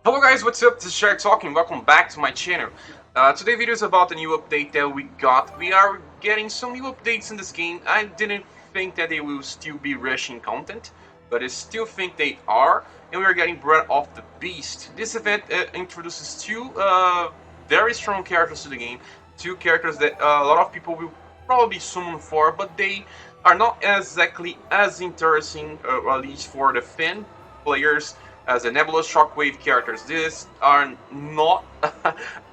Hello guys, what's up? This is Shark talking. Welcome back to my channel. Today's video is about the new update that we got. We are getting some new updates in this game. I didn't think that they will still be rushing content, but I still think they are. And we are getting Breath of the Beast. This event introduces two very strong characters to the game. Two characters that a lot of people will probably summon for, but they are not exactly as interesting, at least for the fan players, as the Nebula Shockwave characters. These are not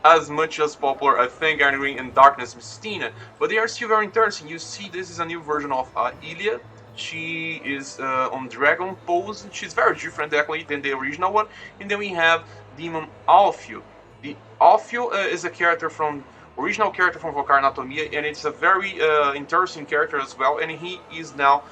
as much as popular, I think, are doing in Darkness Mystina, but they are still very interesting. You see, this is a new version of Ilya. She is on Dragon pose. She's very different, actually, than the original one. And then we have Demon Alphio. The Alphio is a character from original character from Valkyrie Anatomia, and it's a very interesting character as well. And he is now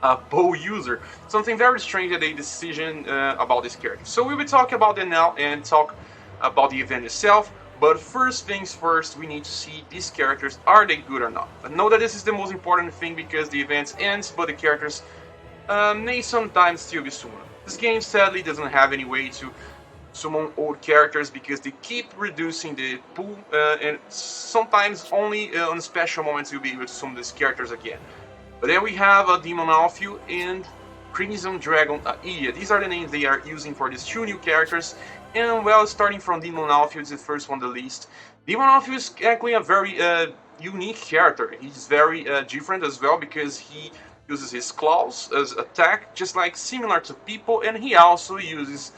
a bow user. Something very strange that they decision about this character. So we will talk about it now and talk about the event itself. But first things first, we need to see these characters, are they good or not? I know that this is the most important thing because the event ends, but the characters may sometimes still be summoned. This game sadly doesn't have any way to summon old characters because they keep reducing the pool, and sometimes only on special moments you'll be able to summon these characters again. But then we have a Demon Alphio and Crimson Dragon Aelia. These are the names they are using for these two new characters. And well, starting from Demon Alphio, is the first one on the list. Demon Alphio is actually a very unique character. He's very different as well because he uses his claws as attack, just like similar to people, and he also uses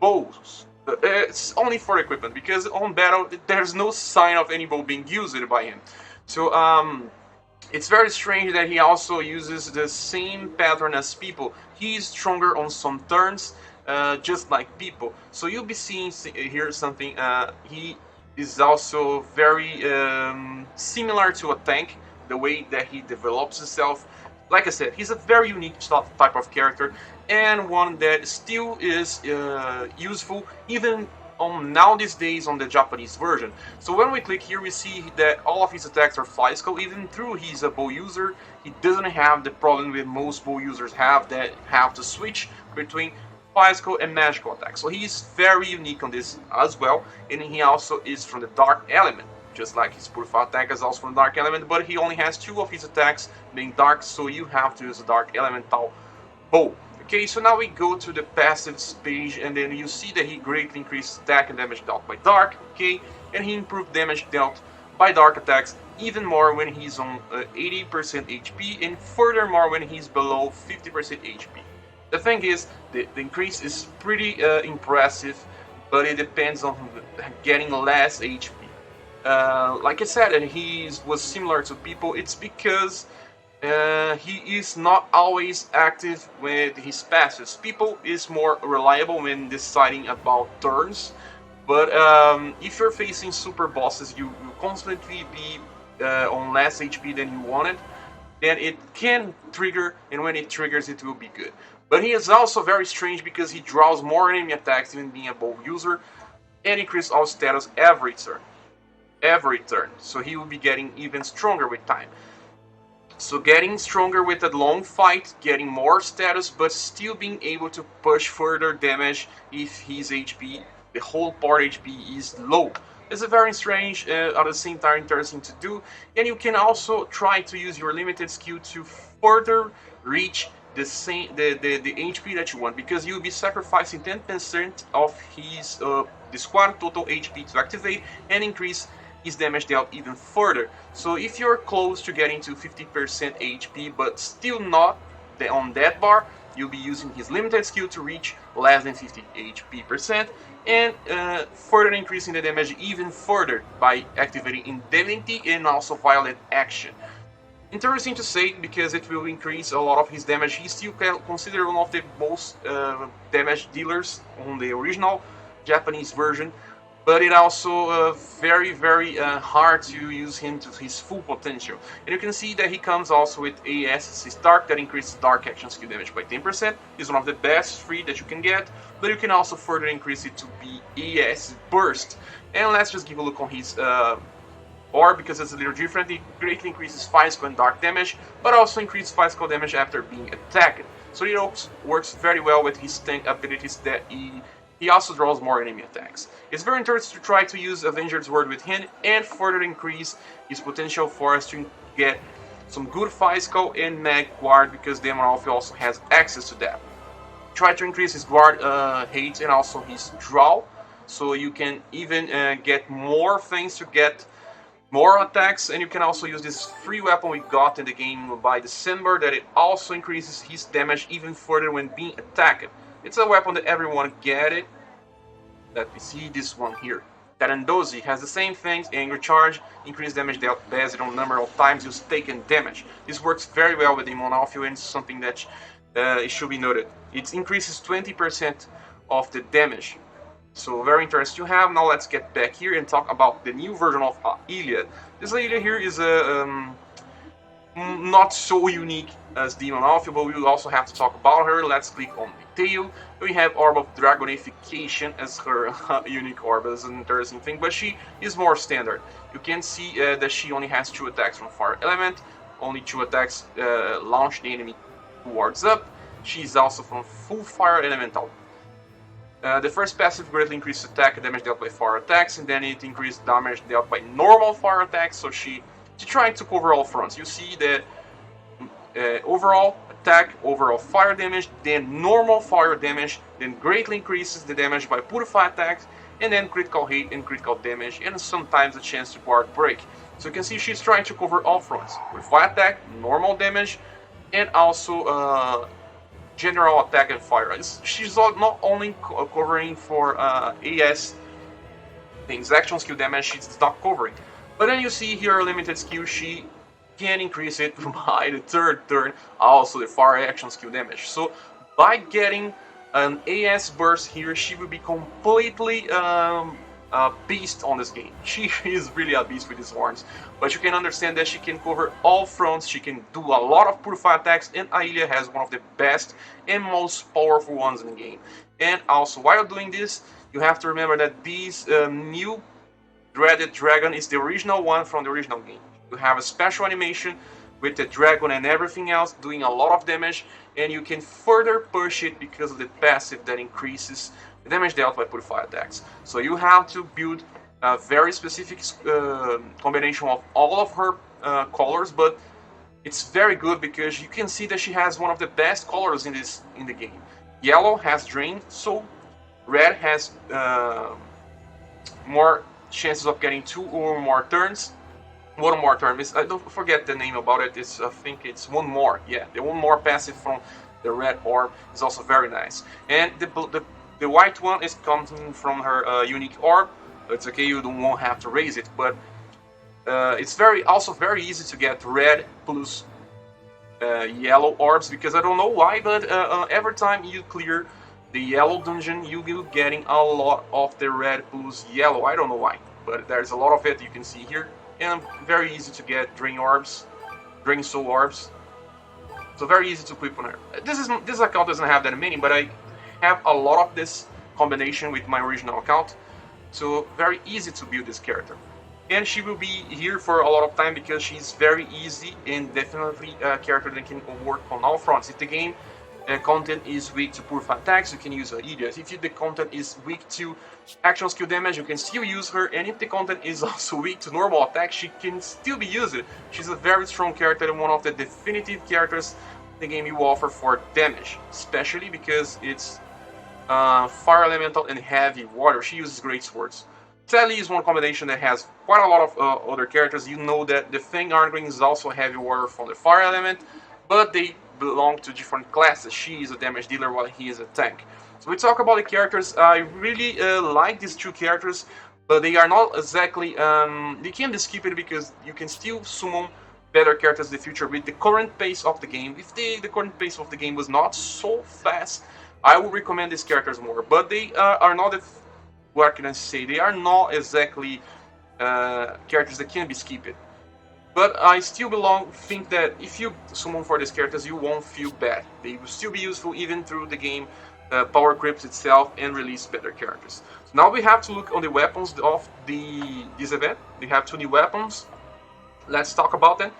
bows. It's only for equipment because on battle there's no sign of any bow being used by him. So it's very strange that he also uses the same pattern as people. He's stronger on some turns, just like people. So you'll be seeing here something. He is also very similar to a tank, the way that he develops himself. Like I said, he's a very unique type of character, and one that still is useful even on now these days on the Japanese version. So when we click here, we see that all of his attacks are physical. Even though he's a bow user, he doesn't have the problem that most bow users have, that have to switch between physical and magical attacks. So he's very unique on this as well, and he also is from the dark element, just like his purified attack is also from the dark element, but he only has two of his attacks being dark, so you have to use a dark elemental bow. Okay, so now we go to the passives page, and then you see that he greatly increased attack and damage dealt by dark, okay, and he improved damage dealt by dark attacks even more when he's on 80% HP, and furthermore when he's below 50% HP. The thing is, the increase is pretty impressive, but it depends on getting less HP. Like I said, and he was similar to people, it's because he is not always active with his passives. People is more reliable when deciding about turns, but if you're facing super bosses, you will constantly be on less HP than you wanted, then it can trigger, and when it triggers it will be good. But he is also very strange because he draws more enemy attacks even being a bow user, and increases all status every turn. So he will be getting even stronger with time. So getting stronger with a long fight, getting more status, but still being able to push further damage if his HP, the whole part HP is low. It's a very strange, at the same time interesting to do, and you can also try to use your limited skill to further reach the HP that you want, because you'll be sacrificing 10% of his the squad total HP to activate and increase his damage dealt even further. So if you're close to getting to 50% HP but still not on that bar, you'll be using his limited skill to reach less than 50 HP percent, and further increasing the damage even further by activating Indemnity and also Violent Action. Interesting to say, because it will increase a lot of his damage. He's still considered one of the most damage dealers on the original Japanese version, but it also very hard to use him to his full potential. And you can see that he comes also with AS Dark, that increases dark action skill damage by 10%. He's one of the best free that you can get, but you can also further increase it to be AS Burst. And let's just give a look on his or because it's a little different, it greatly increases physical and dark damage, but also increases physical damage after being attacked. So it works very well with his tank abilities that he he also draws more enemy attacks. It's very interesting to try to use Avenger's Word with him and further increase his potential for us to get some good physical and mag guard, because Demon Alphio also has access to that. Try to increase his guard hate and also his draw, so you can even get more things to get more attacks, and you can also use this free weapon we got in the game by December that it also increases his damage even further when being attacked. It's a weapon that everyone get it. Let me see this one here. Tarandozi has the same thing, Angry Charge, increased damage dealt based on number of times you taken damage. This works very well with Demon Alphio and something that it should be noted. It increases 20% of the damage. So very interesting to have. Now let's get back here and talk about the new version of Ilya. This Ilya here is not so unique as Demon Alphio, but we will also have to talk about her. Let's click on the tail. We have Orb of Dragonification as her unique orb. That's an interesting thing, but she is more standard. You can see that she only has 2 attacks from Fire Element, only 2 attacks launch the enemy towards up. She's also from full Fire Elemental. The first passive greatly increases attack damage dealt by fire attacks, and then it increases damage dealt by normal fire attacks, so she trying to cover all fronts. You see that overall attack, overall fire damage, then normal fire damage, then greatly increases the damage by purify attacks, and then critical hit and critical damage, and sometimes a chance to guard break. So you can see she's trying to cover all fronts. Purify attack, normal damage, and also general attack and fire. She's not only covering for AS things, action skill damage, she's not covering. But then you see here limited skill, she can increase it by the 3rd turn, also the fire action skill damage. So by getting an AS burst here, she will be completely a beast on this game. She is really a beast with these horns, but you can understand that she can cover all fronts, she can do a lot of purify attacks, and Aelia has one of the best and most powerful ones in the game. And also, while doing this, you have to remember that this new Dreaded Dragon is the original one from the original game. You have a special animation with the dragon and everything else doing a lot of damage, and you can further push it because of the passive that increases the damage dealt by purify attacks. So you have to build a very specific combination of all of her colors, but it's very good because you can see that she has one of the best colors in the game. Yellow has Drain, so red has more chances of getting 2 or more turns. One more turn. I don't forget the name about it. I think it's one more. Yeah, the one more passive from the red orb is also very nice. And the white one is coming from her unique orb. It's okay, you won't have to raise it, but it's also very easy to get red plus yellow orbs, because I don't know why, but every time you clear the yellow dungeon, you will be getting a lot of the red plus yellow. I don't know why, but there's a lot of it. You can see here. And very easy to get Drain Orbs, Drain Soul Orbs. So very easy to equip on her. This account doesn't have that many, but I have a lot of this combination with my original account. So very easy to build this character. And she will be here for a lot of time because she's very easy and definitely a character that can work on all fronts. If the game content is weak to purify attacks, you can use her. If the content is weak to action skill damage, you can still use her, and if the content is also weak to normal attack, she can still be used. She's a very strong character and one of the definitive characters the game you offer for damage, especially because it's fire elemental and heavy water. She uses great swords. Sally is one combination that has quite a lot of other characters. You know that the Fang Arngrim is also heavy water from the fire element, but they belong to different classes. She is a damage dealer while he is a tank. So we talk about the characters. I really like these 2 characters, but they are not exactly... they can be skipped because you can still summon better characters in the future with the current pace of the game. If the current pace of the game was not so fast, I would recommend these characters more. But they are not... what can I say? They are not exactly characters that can be skipped. But I still think that if you summon for these characters, you won't feel bad. They will still be useful even through the game power creeps itself and release better characters. So now we have to look on the weapons of this event. We have 2 new weapons. Let's talk about them.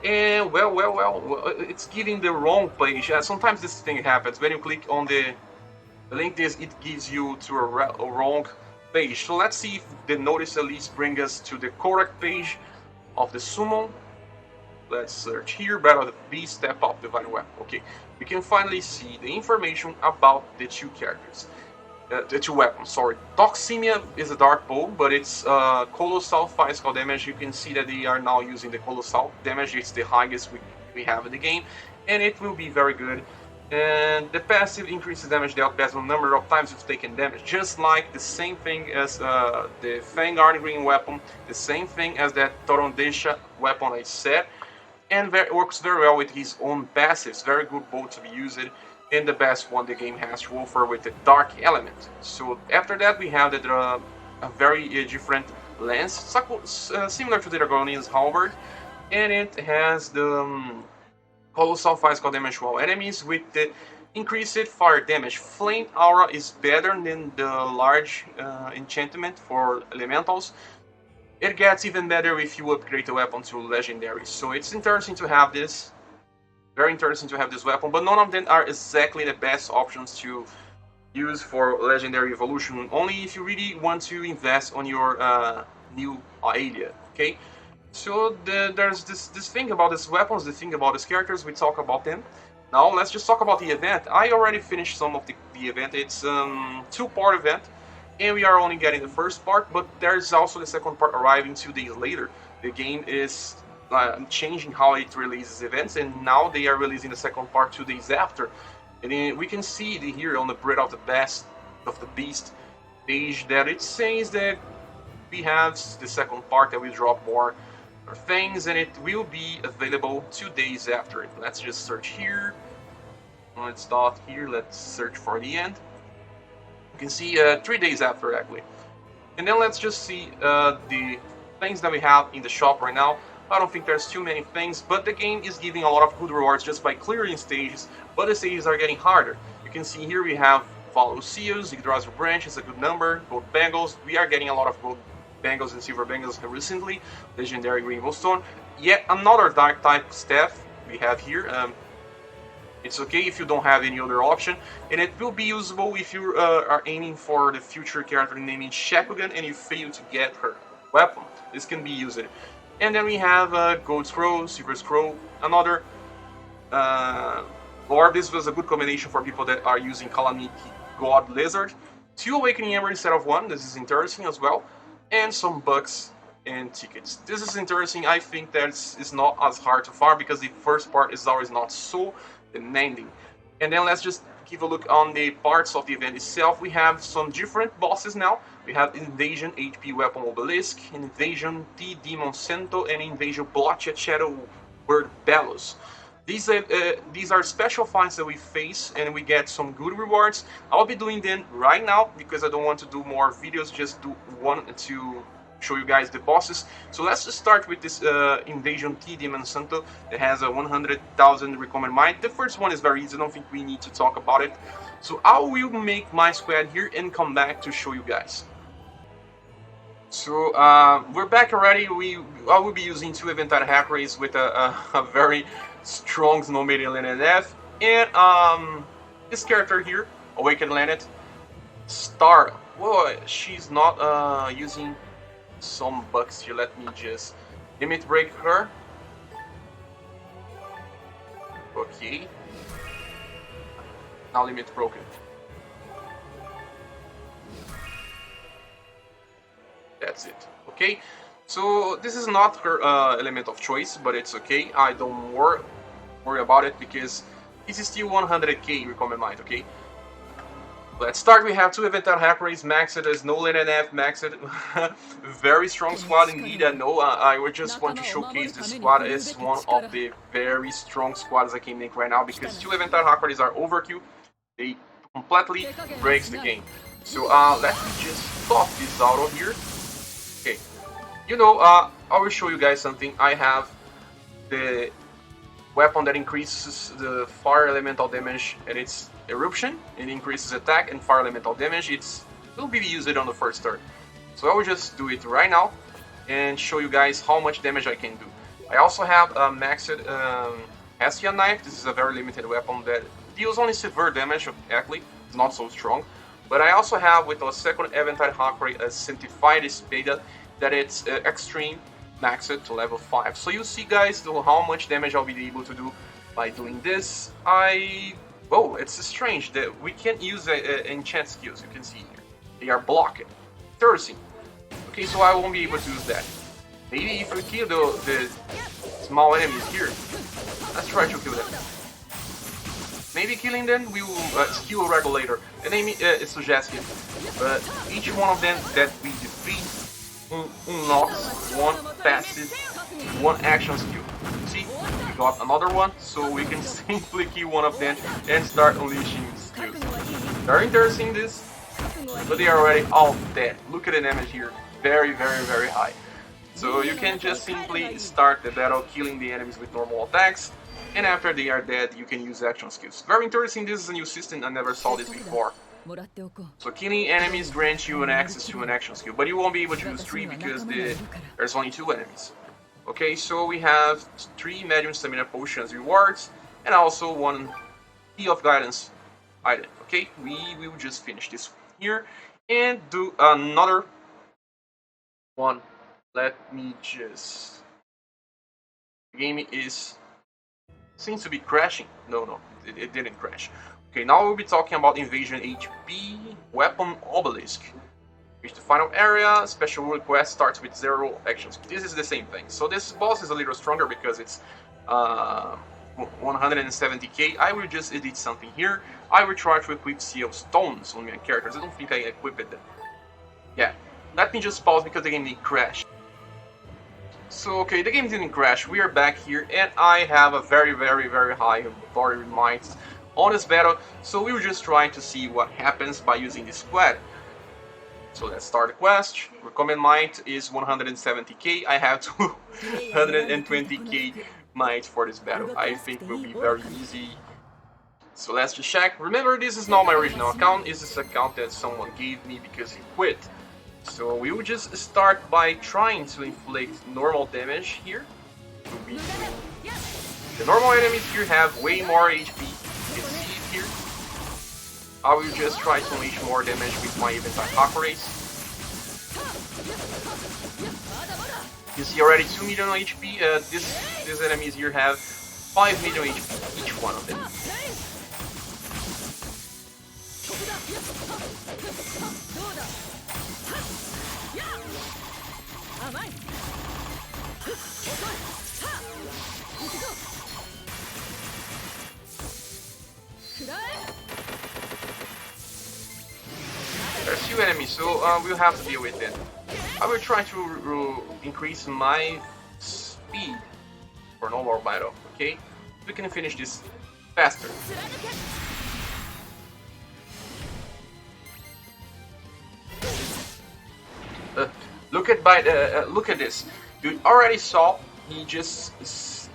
And well, it's giving the wrong page. Sometimes this thing happens when you click on the the link it gives you to a wrong page. So let's see if the notice at least brings us to the correct page of the summon. Let's search here, Battle of the Beast, step up, divine weapon. Okay, we can finally see the information about the two characters. The two weapons, sorry. Toxemia is a dark bow, but it's colossal physical damage. You can see that they are now using the colossal damage. It's the highest we have in the game, and it will be very good. And the passive increases damage dealt based on the number of times you've taken damage, just like the same thing as the Vanguard Green weapon, the same thing as that Torondesha weapon I said, and works very well with his own passives. Very good bow to be used, and the best one the game has to offer with the Dark Element. So after that we have a very different lance, similar to the Dragonian's Halberd, and it has the colossal physical damage to all enemies with the increased fire damage. Flame Aura is better than the large enchantment for elementals. It gets even better if you upgrade the weapon to legendary. So it's interesting to have this. Very interesting to have this weapon, but none of them are exactly the best options to use for legendary evolution. Only if you really want to invest on your new Aelia. Okay. So there's this thing about these weapons, the thing about these characters, we talk about them. Now let's just talk about the event. I already finished some of the event. It's two-part event, and we are only getting the first part, but there's also the second part arriving 2 days later. The game is changing how it releases events, and now they are releasing the second part 2 days after. And then we can see here on the Breath of the Beast page that it says that we have the second part that will drop more things, and it will be available 2 days after it. Let's just search here. Let's start here. Let's search for the end. You can see 3 days after actually. And then let's just see the things that we have in the shop right now. I don't think there's too many things, but the game is giving a lot of good rewards just by clearing stages, but the stages are getting harder. You can see here we have Follow Seals, Yggdrasil Branch is a good number, Gold Bangles. We are getting a lot of gold bangles and silver bangles recently. Legendary Rainbow Stone. Yet another dark type staff we have here. It's okay if you don't have any other option, and it will be usable if you are aiming for the future character named Shakugan and you fail to get her weapon. This can be used. And then we have Gold Scroll, Silver Scroll, another orb. This was a good combination for people that are using Calamity God Lizard. 2 Awakening Ember instead of 1, this is interesting as well. And some bucks and tickets. This is interesting. I think that it's not as hard to farm because the first part is always not so demanding. And then let's just give a look on the parts of the event itself. We have some different bosses now. We have Invasion HP Weapon Obelisk, Invasion T Demon Cento, and Invasion Blotched Shadow Bird Bellows. These are special fights that we face, and we get some good rewards. I'll be doing them right now because I don't want to do more videos, just do one to show you guys the bosses. So let's just start with this Invasion T Demon Cento that has a 100,000 recommend mine. The first one is very easy, I don't think we need to talk about it. So I will make my squad here and come back to show you guys. So we're back already. I will be using 2 Eventide Hack Rays with a very strong Snowmaiden LNF, and this character here, Awakened Planet, Star. Whoa, she's not using some bugs here. Let me just limit break her. Okay. Now limit broken. That's it. Okay. So this is not her element of choice, but it's okay. I don't worry about it because this is still 100k recommend mine, okay? Let's start. We have 2 Eventide Hack Rays maxed as no LNF maxed. Very strong squad indeed. I know. I would just want to showcase this squad as one of the very strong squads I can make right now because 2 Eventide Hack Rays are overkill. They completely breaks the game. So let me just pop this auto here. Okay. You know, I will show you guys something. I have the weapon that increases the fire elemental damage and its eruption. It increases attack and fire elemental damage. It will be used on the first turn. So I will just do it right now and show you guys how much damage I can do. I also have a maxed Hessian knife. This is a very limited weapon that deals only severe damage, actually. it's not so strong. But I also have with a second Eventide Hakuri a Sanctified Espada that it's extreme, maxed to level 5. So you see guys how much damage I'll be able to do by doing this. Oh, it's strange that we can't use enchant skills, you can see here. They are blocked. Thirsting. Okay, so I won't be able to use that. Maybe if we kill the small enemies here, let's try to kill them. Maybe killing them will skill regulator. The name is suggested, but each one of them that we defeat unlocks one passive, one action skill. See, we got another one, so we can simply kill one of them and start unleashing skills. Very interesting this, but they are already all dead. Look at the damage here, very high. So you can just simply start the battle killing the enemies with normal attacks, and after they are dead you can use action skills. Very interesting, this is a new system, I never saw this before. So killing enemies grants you an access to an action skill, but you won't be able to use 3 because there's only 2 enemies. Okay, so we have 3 medium stamina potions rewards, and also 1 key of guidance item. Okay, we will just finish this here and do another one. Let me just... The game seems to be crashing. No, it didn't crash. Okay, now we'll be talking about Invasion HP, Weapon Obelisk. Reach the final area, special request starts with 0 actions. This is the same thing. So this boss is a little stronger because it's 170k. I will just edit something here. I will try to equip Seal Stones on my characters. I don't think I equipped them. Yeah, let me just pause because the game didn't crash. So okay, the game didn't crash, we are back here, and I have a very high Valkyrie might on this battle, so we were just trying to see what happens by using this squad. So let's start the quest. Recommend might is 170k, I have 220k might for this battle. I think it will be very easy. So let's just check. Remember, this is not my original account, this is an account that someone gave me because he quit. So we will just start by trying to inflict normal damage here. The normal enemies here have way more HP, you can see it here. I will just try to unleash more damage with my Eventide Hakuri. You see already 2 million HP, these enemies here have 5 million HP, each one of them. There's 2 enemies, so we'll have to deal with them. I will try to increase my speed for no more battle, okay? We can finish this faster. Look at this. You already saw he just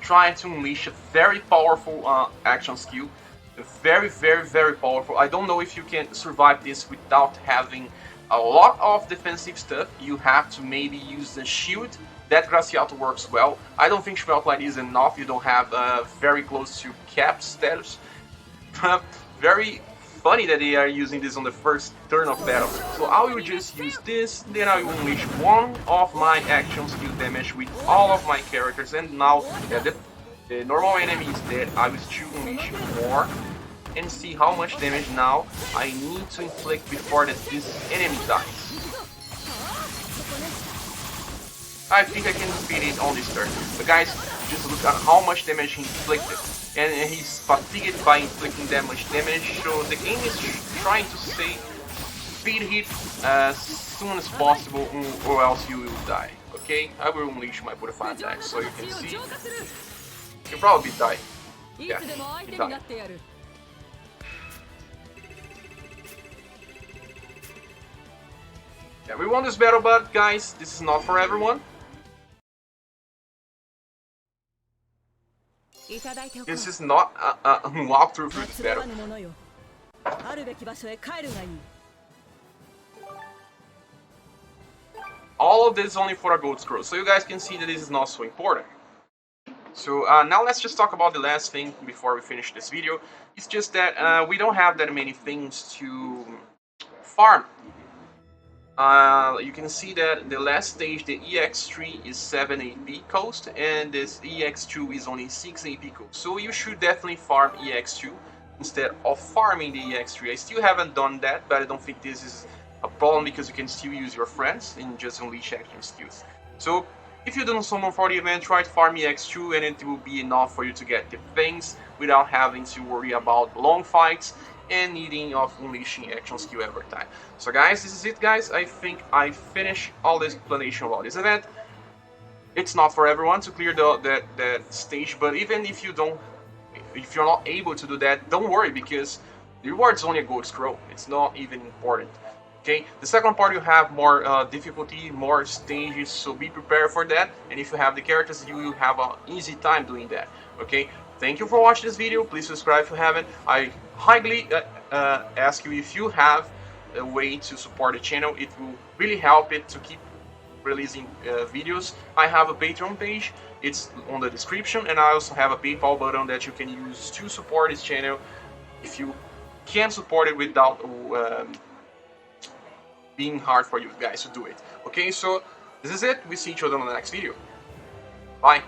trying to unleash a very powerful action skill. Very powerful. I don't know if you can survive this without having a lot of defensive stuff. You have to maybe use the shield. That Graciato works well. I don't think Spell Light is enough. You don't have very close to cap status. Very funny that they are using this on the first turn of battle. So I will just use this, then I will unleash one of my action skill damage with all of my characters, and now the normal enemy is dead. I will still unleash more and see how much damage now I need to inflict before this enemy dies. I think I can defeat it on this turn. But guys, just look at how much damage he inflicted. And he's fatigued by inflicting that much damage, so the game is trying to say speed hit as soon as possible or else you will die. Okay, I will unleash my Purify attack so you can see. He'll probably die. Yeah, he died. Yeah, we won this battle, but guys, this is not for everyone. This is not a walkthrough for this battle. All of this is only for a gold scroll, so you guys can see that this is not so important. So now let's just talk about the last thing before we finish this video. It's just that we don't have that many things to farm. You can see that the last stage, the EX3 is 7 AP cost, and this EX2 is only 6 AP cost. So you should definitely farm EX2 instead of farming the EX3. I still haven't done that, but I don't think this is a problem because you can still use your friends and just unleash action skills. So if you don't summon for the event, try to farm EX2 and it will be enough for you to get the things without having to worry about long fights and needing of unleashing action skill every time. So guys, this is it guys. I think I finished all this explanation about this event. It's not for everyone to clear that stage, but even if you're not able to do that, don't worry because the reward is only a gold scroll. It's not even important. Okay, the second part you have more difficulty, more stages, so be prepared for that. And if you have the characters, you will have an easy time doing that. Okay, thank you for watching this video. Please subscribe if you haven't. I highly ask you if you have a way to support the channel. It will really help it to keep releasing videos. I have a Patreon page. It's on the description, and I also have a PayPal button that you can use to support this channel if you can't support it without being hard for you guys to do it. Okay, so this is it. We see each other on the next video. Bye.